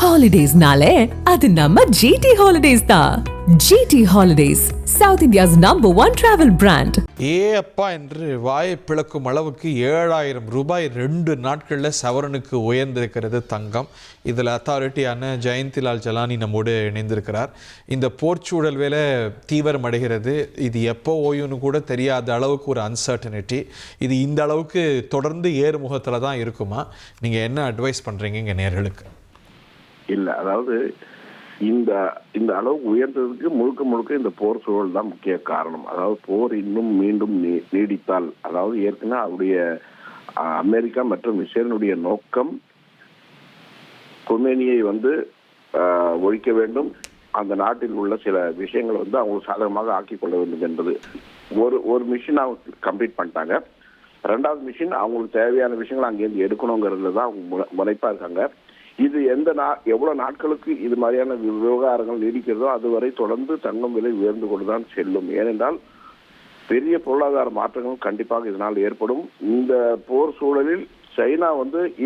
Holidays-nale, அது நம்ம GT Holidays தான். GT Holidays, South India's #1 travel brand. அப்பா என்று வாயை பிளக்கும் அளவுக்கு 7,000 ரூபாய் 2 நாட்களில் சவரனுக்கு உயர்ந்திருக்கிறது தங்கம். இதில் அத்தாரிட்டியான ஜெயந்திலால் ஜலானி நம்மோடு இணைந்திருக்கிறார். இந்த போர்ச்சூழல் வேலை தீவிரம் அடைகிறது. இது எப்போ ஓயுன்னு கூட தெரியாத அளவுக்கு ஒரு அன்சர்டனிட்டி. இது இந்த அளவுக்கு தொடர்ந்து ஏறுமுகத்தில் தான் இருக்குமா? நீங்கள் என்ன அட்வைஸ் பண்ணுறீங்க இங்கே நேர்களுக்கு? இல்லை, அதாவது இந்த இந்த அளவுக்கு உயர்ந்ததுக்கு முழுக்க இந்த போர் சூழல் தான் முக்கிய காரணம். அதாவது போர் இன்னும் மீண்டும் நீடித்தால், அதாவது ஏற்கனவே அவருடைய அமெரிக்கா மற்றும் இஸ்ரேலுடைய நோக்கம் கொமேனியை ஒழிக்க வேண்டும், அந்த நாட்டில் உள்ள சில விஷயங்களை அவங்களுக்கு சாதகமாக ஆக்கிக் கொள்ள வேண்டும் என்பது. ஒரு மிஷின் அவங்க கம்ப்ளீட் பண்ணிட்டாங்க. ரெண்டாவது மிஷின் அவங்களுக்கு தேவையான விஷயங்களை அங்கேருந்து எடுக்கணுங்கிறதுல தான் அவங்க முனைப்பா இருக்காங்க. இது எவ்வளவு நாட்களுக்கு இது மாதிரியான விவகாரங்கள் நீடிக்கிறதோ அதுவரை தொடர்ந்து தங்கம் விலை உயர்ந்து கொண்டுதான் செல்லும். ஏனென்றால் பெரிய பொருளாதார மாற்றங்கள் கண்டிப்பாக இதனால் ஏற்படும். இந்த போர் சூழலில் சைனா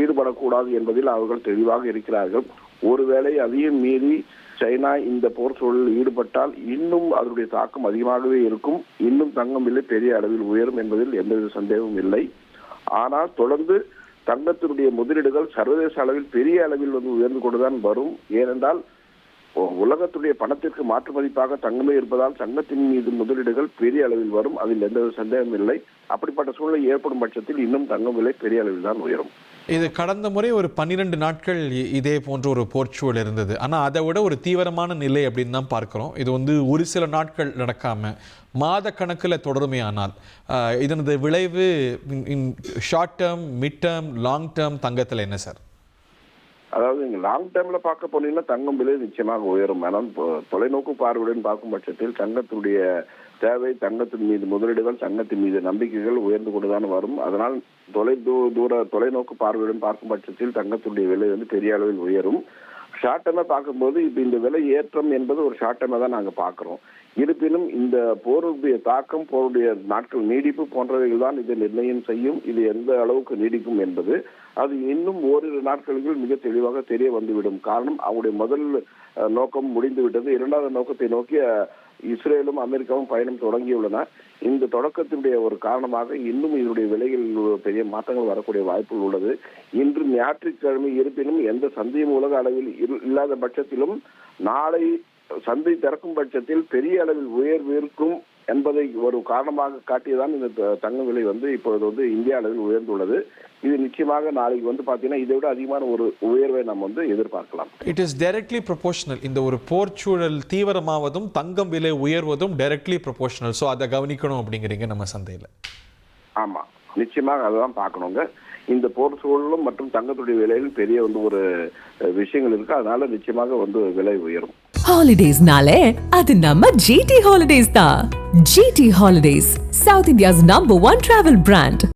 ஈடுபடக்கூடாது என்பதில் அவர்கள் தெளிவாக இருக்கிறார்கள். ஒருவேளை அதையும் மீறி சைனா இந்த போர் சூழலில் ஈடுபட்டால் இன்னும் அதனுடைய தாக்கம் அதிகமாகவே இருக்கும். இன்னும் தங்கம் விலை பெரிய அளவில் உயரும் என்பதில் எந்தவித சந்தேகமும் இல்லை. ஆனால் தொடர்ந்து தங்கத்தினுடைய முதலீடுகள் சர்வதேச அளவில் பெரிய அளவில் உயர்ந்து கொண்டுதான் வரும். ஏனென்றால் உலகத்துடைய பணத்திற்கு மாற்று மதிப்பாக தங்கமே இருப்பதால் தங்கத்தின் மீது முதலீடுகள் பெரிய அளவில் வரும். அதில் எந்த சந்தேகமும் இல்லை. அப்படிப்பட்ட சூழ்நிலை ஏற்படும் பட்சத்தில் இன்னும் தங்கம் விலை பெரிய அளவில் தான் உயரும். இது கடந்த முறை ஒரு 12 நாட்கள் இதே போன்ற ஒரு போர்ச்சூழல் இருந்தது. ஆனால் அதை விட ஒரு தீவிரமான நிலை அப்படின்னு தான் பார்க்குறோம். இது ஒரு சில நாட்கள் நடக்காமல் மாத கணக்கில் தொடருமையானால் இதனது விளைவு short term, mid term, long term தங்கத்தில் என்ன சார்? அதாவது நீங்கள் லாங் டேர்ம்ல பார்க்க போனீங்கன்னா தங்கம் விலை நிச்சயமாக உயரும். ஆனால் தொலைநோக்கு பார்வையுடன் பார்க்கும் பட்சத்தில் தங்கத்தினுடைய தேவை, தங்கத்தின் மீது முதலீடுகள், தங்கத்தின் மீது நம்பிக்கைகள் உயர்ந்து கொண்டுதான் வரும். அதனால் தொலைநோக்கு பார்வையுடன் பார்க்கும் பட்சத்தில் தங்கத்தினுடைய விலை பெரிய அளவில் உயரும். ஷார்ட் டேர்மா பார்க்கும்போது இப்போ இந்த விலை ஏற்றம் என்பது ஒரு ஷார்ட் டேர்மா தான் நாங்கள் பார்க்குறோம். இருப்பினும் இந்த போருடைய தாக்கம், போருடைய நாட்கள் நீடிப்பு போன்றவைகள் தான் இதை நிர்ணயம் செய்யும். இது எந்த அளவுக்கு நீடிக்கும் என்பது அது இன்னும் ஓரிரு நாட்களுக்கு மிக தெளிவாக தெரிய வந்துவிடும். காரணம், அவருடைய முதல் நோக்கம் முடிந்து விட்டது. இரண்டாவது நோக்கத்தை நோக்கி இஸ்ரேலும் அமெரிக்காவும் பயணம் தொடங்கியுள்ளன. இந்த தொடக்கத்தினுடைய ஒரு காரணமாக இன்னும் இதனுடைய விலைகளில் பெரிய மாற்றங்கள் வரக்கூடிய வாய்ப்புகள் உள்ளது. இன்று ஞாயிற்றுக்கிழமை இருப்பினும் எந்த சந்தையும் உலக அளவில் இல்லாத பட்சத்திலும் நாளை சந்தை திறக்கும் பட்சத்தில் பெரிய அளவில் உயர்வு இருக்கும் என்பதை ஒரு காரணமாக காட்டியதான் இந்த தங்க விலை இப்பொழுது இந்திய அளவில் உயர்ந்துள்ளது. இது நிச்சயமாக நாளைக்கு பார்த்தீங்கன்னா இதை விட அதிகமான ஒரு உயர்வை நாம் எதிர்பார்க்கலாம். It is directly proportional. இந்த ஒரு போர்ச்சூழல் தீவிரமாவதும் தங்கம் விலை உயர்வதும் டைரக்ட்லி ப்ரொபோஷனல். ஸோ அதை கவனிக்கணும் அப்படிங்கிறீங்க நம்ம சந்தையில்? ஆமாம், நிச்சயமாக அதான் பார்க்கணுங்க. இந்த போர் சூழலும் மற்றும் தங்கத்துடைய விலையில் பெரிய ஒரு விஷயங்கள் இருக்கு. அதனால நிச்சயமாக விலை உயரும். Holidays-nale, அது நம்ம GT Holidays தான். GT Holidays, South India's #1 travel brand.